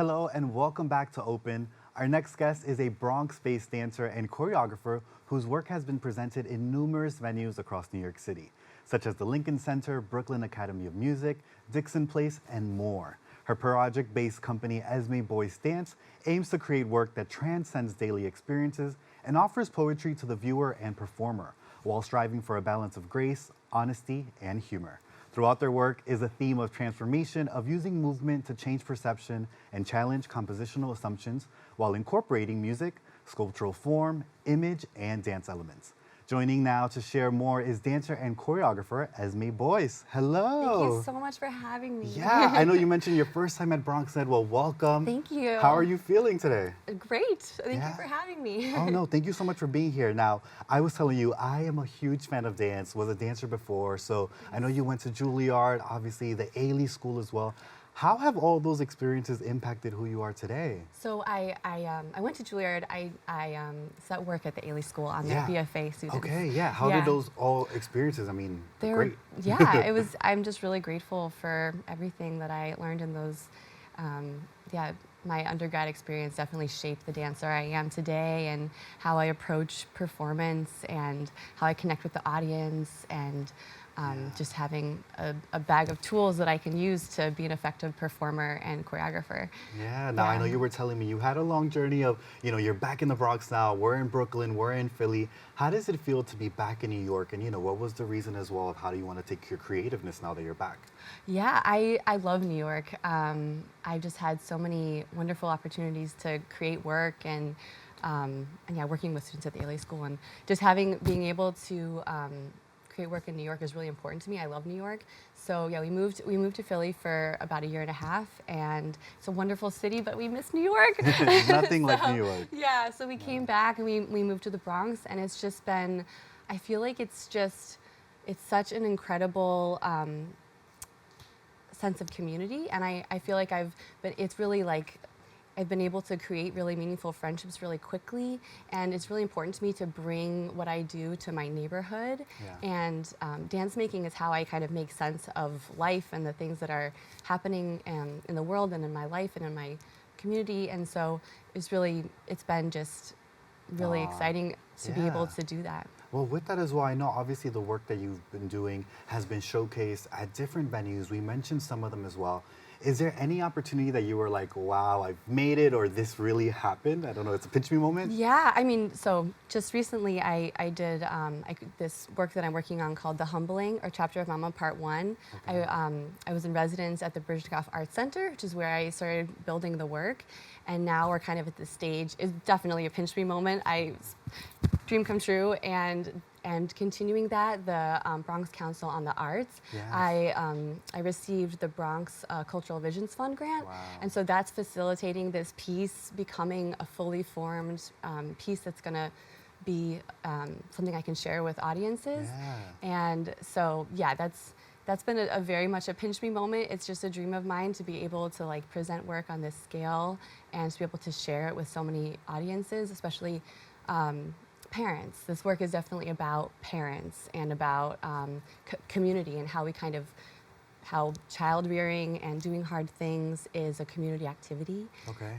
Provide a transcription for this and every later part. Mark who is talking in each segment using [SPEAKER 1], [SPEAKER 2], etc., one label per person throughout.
[SPEAKER 1] Hello and welcome back to Open. Our next guest is a Bronx-based dancer and choreographer whose work has been presented in numerous venues across New York City, such as the Lincoln Center, Brooklyn Academy of Music, Dixon Place, and more. Her project-based company, Esme Boyce Dancers, aims to create work that transcends daily experiences and offers poetry to the viewer and performer, while striving for a balance of grace, honesty, and humor. Throughout their work is a theme of transformation, of using movement to change perception and challenge compositional assumptions while incorporating music, sculptural form, image, and dance elements. Joining now to share more is dancer and choreographer Esme Boyce. Hello.
[SPEAKER 2] Thank you so much for having me.
[SPEAKER 1] Yeah, I know you mentioned your first time at BronxNet. Well, welcome.
[SPEAKER 2] Thank you.
[SPEAKER 1] How are you feeling today?
[SPEAKER 2] Great. Thank you for having me.
[SPEAKER 1] Oh, no, thank you so much for being here. Now, I was telling you, I am a huge fan of dance, was a dancer before, so I know you went to Juilliard, obviously the Ailey School as well. How have all those experiences impacted who you are today?
[SPEAKER 2] So I went to Juilliard. I work at the Ailey School on the BFA students.
[SPEAKER 1] Okay, yeah. How did those all experiences, I mean, great.
[SPEAKER 2] Yeah, it was, I'm just really grateful for everything that I learned in those, my undergrad experience definitely shaped the dancer I am today and how I approach performance and how I connect with the audience and just having a bag of tools that I can use to be an effective performer and choreographer.
[SPEAKER 1] Yeah, now I know you were telling me you had a long journey of, you know, you're back in the Bronx now, we're in Brooklyn, we're in Philly. How does it feel to be back in New York? And, you know, what was the reason as well of how do you want to take your creativeness now that you're back?
[SPEAKER 2] Yeah, I love New York. I just had so many wonderful opportunities to create work and working with students at the Ailey School and just being able to create work in New York is really important to me. I love New York. So yeah, we moved to Philly for about 1.5 years, and it's a wonderful city, but we miss New York.
[SPEAKER 1] Nothing like New York.
[SPEAKER 2] Yeah, so we came back and we moved to the Bronx, and it's just been, I feel like it's such an incredible sense of community, and I feel like it's really like, I've been able to create really meaningful friendships really quickly, and it's really important to me to bring what I do to my neighborhood. And dance making is how I kind of make sense of life and the things that are happening in the world and in my life and in my community. And so it's been just really exciting to be able to do that.
[SPEAKER 1] Well, with that as well, I know obviously the work that you've been doing has been showcased at different venues. We mentioned some of them as well. Is there any opportunity that you were like, wow, I've made it, or this really happened? I don't know, it's a pinch me moment?
[SPEAKER 2] Yeah, I mean, so just recently I did this work that I'm working on called The Humbling, or Chapter of Mama Part 1. Okay. I was in residence at the BronxNet Art Center, which is where I started building the work. And now we're kind of at this stage. It's definitely a pinch me moment. Dream come true, and continuing that, the Bronx Council on the Arts, I received the Bronx Cultural Visions Fund grant, and so that's facilitating this piece becoming a fully formed piece that's going to be something I can share with audiences. And so, yeah, that's been a very much a pinch me moment. It's just a dream of mine to be able to like present work on this scale and to be able to share it with so many audiences, especially parents. This work is definitely about parents and about community and how child rearing and doing hard things is a community activity.
[SPEAKER 1] Okay.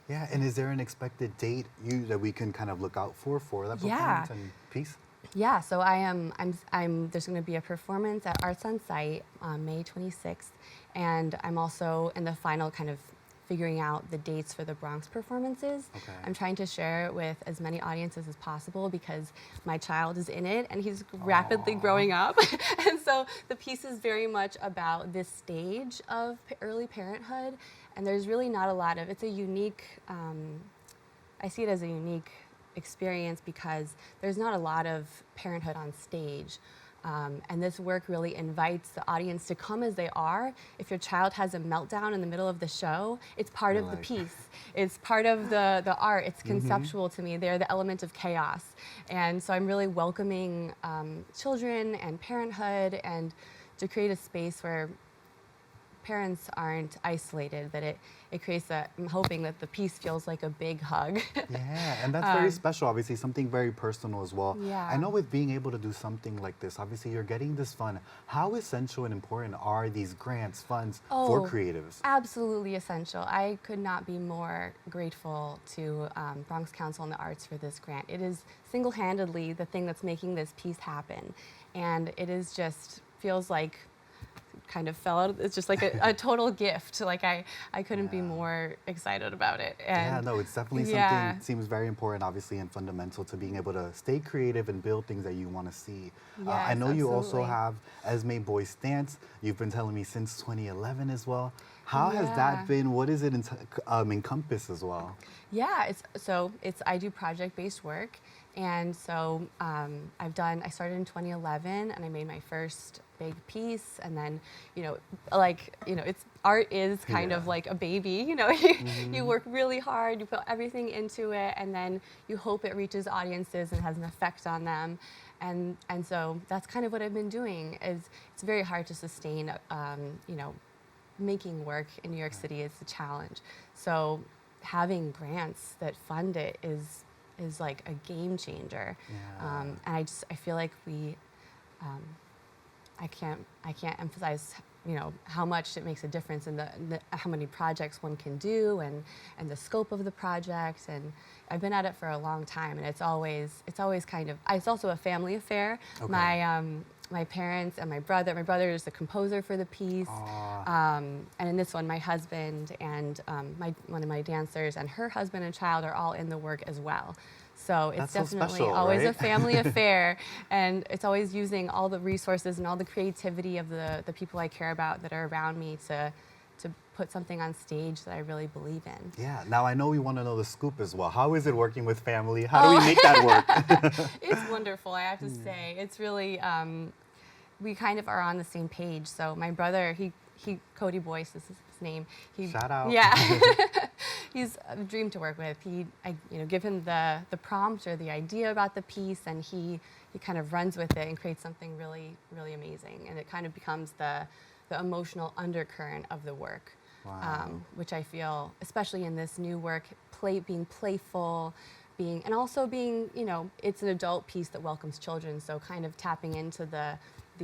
[SPEAKER 1] Yeah, and is there an expected date that we can kind of look out for that performance and piece?
[SPEAKER 2] Yeah, so there's going to be a performance at Arts on Site on May 26th, and I'm also in the final kind of figuring out the dates for the Bronx performances. Okay. I'm trying to share it with as many audiences as possible because my child is in it and he's rapidly growing up. And so the piece is very much about this stage of early parenthood, and there's really not a lot of, it's a unique, I see it as a unique experience because there's not a lot of parenthood on stage. And this work really invites the audience to come as they are. If your child has a meltdown in the middle of the show, it's part of the piece. It's part of the art. It's conceptual to me. They're the element of chaos. And so I'm really welcoming children and parenthood and to create a space where parents aren't isolated, that it creates a, I'm hoping that the piece feels like a big hug.
[SPEAKER 1] Yeah, and that's very special, obviously, something very personal as well.
[SPEAKER 2] Yeah.
[SPEAKER 1] I know with being able to do something like this, obviously you're getting this fund. How essential and important are these grants, funds for creatives?
[SPEAKER 2] Absolutely essential. I could not be more grateful to Bronx Council on the Arts for this grant. It is single-handedly the thing that's making this piece happen. And it is just, feels like, kind of fell out. It's just like a total gift. Like I couldn't be more excited about it. And
[SPEAKER 1] yeah, no, it's definitely something seems very important, obviously, and fundamental to being able to stay creative and build things that you want to see.
[SPEAKER 2] Yes,
[SPEAKER 1] I know you also
[SPEAKER 2] absolutely.
[SPEAKER 1] have Esme Boyce Dance. You've been telling me since 2011 as well. How has that been? What does it encompass as well?
[SPEAKER 2] Yeah, I do project-based work, and so I started in 2011, and I made my first big piece, and then, it's art is kind of like a baby, you work really hard, you put everything into it, and then you hope it reaches audiences and has an effect on them, and so that's kind of what I've been doing. It's very hard to sustain, making work in New York City is a challenge. So having grants that fund it is like a game changer.
[SPEAKER 1] Yeah.
[SPEAKER 2] And I feel like I can't emphasize how much it makes a difference in the how many projects one can do and the scope of the project. And I've been at it for a long time, and it's always kind of, it's also a family affair.
[SPEAKER 1] Okay.
[SPEAKER 2] My parents and my brother is the composer for the piece. And in this one, my husband and one of my dancers and her husband and child are all in the work as well. So it's definitely always a family affair, and it's always using all the resources and all the creativity of the people I care about that are around me to put something on stage that I really believe in.
[SPEAKER 1] Yeah, now I know we want to know the scoop as well. How is it working with family? How do we make that work?
[SPEAKER 2] It's wonderful, I have to say. It's really, we kind of are on the same page. So my brother, Cody Boyce, this is his name.
[SPEAKER 1] Shout out.
[SPEAKER 2] Yeah, he's a dream to work with. I give him the prompt or the idea about the piece, and he kind of runs with it and creates something really, really amazing. And it kind of becomes the emotional undercurrent of the work.
[SPEAKER 1] Wow.
[SPEAKER 2] Which I feel, especially in this new work, being playful, and also being, it's an adult piece that welcomes children, so kind of tapping into the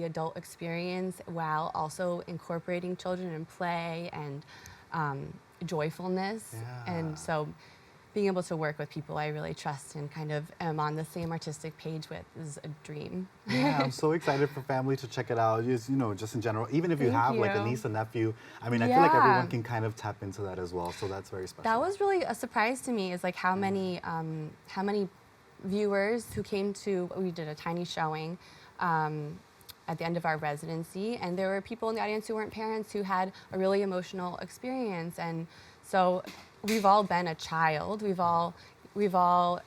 [SPEAKER 2] adult experience while also incorporating children in play and joyfulness.
[SPEAKER 1] Yeah.
[SPEAKER 2] And so being able to work with people I really trust and kind of am on the same artistic page with is a dream.
[SPEAKER 1] Yeah, I'm so excited for family to check it out. Just in general, even if you have like a niece and nephew, I mean, I feel like everyone can kind of tap into that as well. So that's very special.
[SPEAKER 2] That was really a surprise to me, is like how many viewers who came to, we did a tiny showing at the end of our residency, and there were people in the audience who weren't parents who had a really emotional experience. And so we've all been a child. We've all,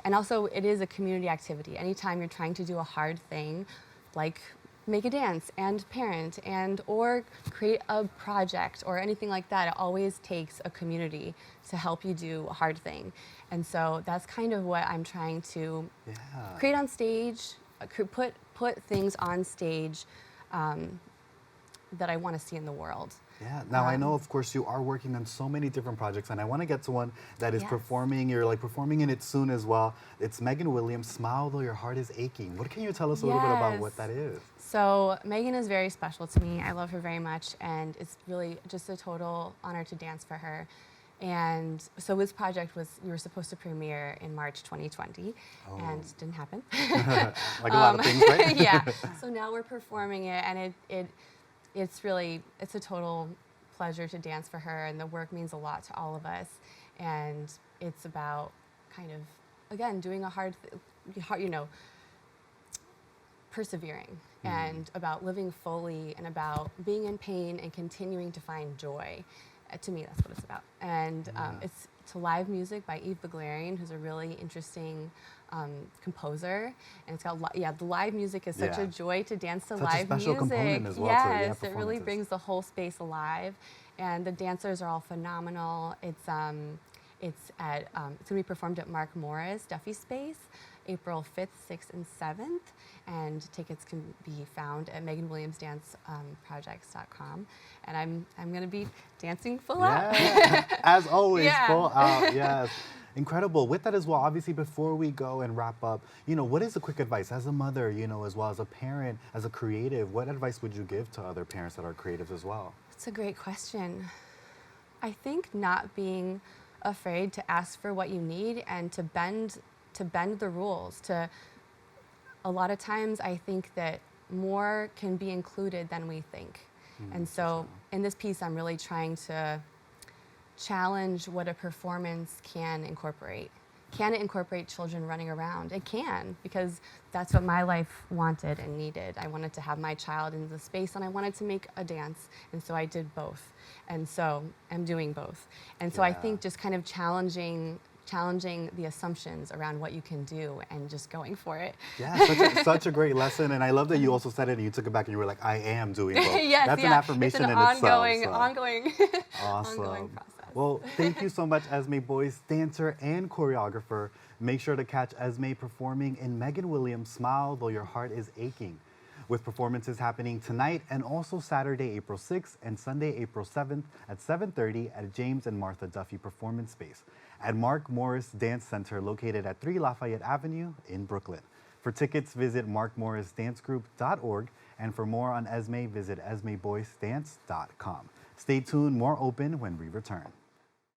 [SPEAKER 2] and also it is a community activity. Anytime you're trying to do a hard thing, like make a dance and parent or create a project or anything like that, it always takes a community to help you do a hard thing. And so that's kind of what I'm trying to create on stage, put things on stage that I want to see in the world.
[SPEAKER 1] Yeah. Now I know, of course, you are working on so many different projects, and I want to get to one that is performing. You're like performing in it soon as well. It's Megan Williams' "Smile Though Your Heart Is Aching." What can you tell us a little bit about what that is?
[SPEAKER 2] So Megan is very special to me. I love her very much, and it's really just a total honor to dance for her. And so this project we were supposed to premiere in March 2020, and it didn't happen.
[SPEAKER 1] Like a lot of things, right?
[SPEAKER 2] Yeah. So now we're performing it, and it's a total pleasure to dance for her, and the work means a lot to all of us. And it's about kind of, again, doing a hard, persevering, and about living fully, and about being in pain and continuing to find joy. To me, that's what it's about. And it's to live music by Yves Beglarian, who's a really interesting composer. And it's got, the live music is such a joy to dance to live music. Such a special component as well.
[SPEAKER 1] Yes,
[SPEAKER 2] it really brings the whole space alive. And the dancers are all phenomenal. It's going to be performed at Mark Morris Duffy Space April 5th, 6th, and 7th. And tickets can be found at meganwilliamsdanceprojects.com. And I'm going to be dancing full out.
[SPEAKER 1] As always,
[SPEAKER 2] Yeah.
[SPEAKER 1] full out, yes. Incredible. With that as well, obviously, before we go and wrap up, what is the quick advice as a mother, as well as a parent, as a creative, what advice would you give to other parents that are creatives as well?
[SPEAKER 2] It's a great question. I think not being afraid to ask for what you need and to bend the rules. A lot of times I think that more can be included than we think. And so in this piece, I'm really trying to challenge what a performance can incorporate. Can it incorporate children running around? It can, because that's what my life wanted and needed. I wanted to have my child in the space, and I wanted to make a dance, and so I did both. And so I'm doing both. And so I think just kind of challenging the assumptions around what you can do and just going for it.
[SPEAKER 1] Yeah, such a great lesson. And I love that you also said it and you took it back and you were like, I am doing both.
[SPEAKER 2] Yes,
[SPEAKER 1] That's an affirmation
[SPEAKER 2] it's an
[SPEAKER 1] in
[SPEAKER 2] ongoing,
[SPEAKER 1] itself.
[SPEAKER 2] ongoing,
[SPEAKER 1] Awesome.
[SPEAKER 2] ongoing process.
[SPEAKER 1] Well, thank you so much, Esme Boyce, dancer and choreographer. Make sure to catch Esme performing in Megan Williams' Smile Though Your Heart Is Aching, with performances happening tonight and also Saturday, April 6th and Sunday, April 7th at 7:30 at James and Martha Duffy Performance Space at Mark Morris Dance Center located at 3 Lafayette Avenue in Brooklyn. For tickets, visit markmorrisdancegroup.org, and for more on Esme, visit esmeboycedance.com. Stay tuned, more open when we return.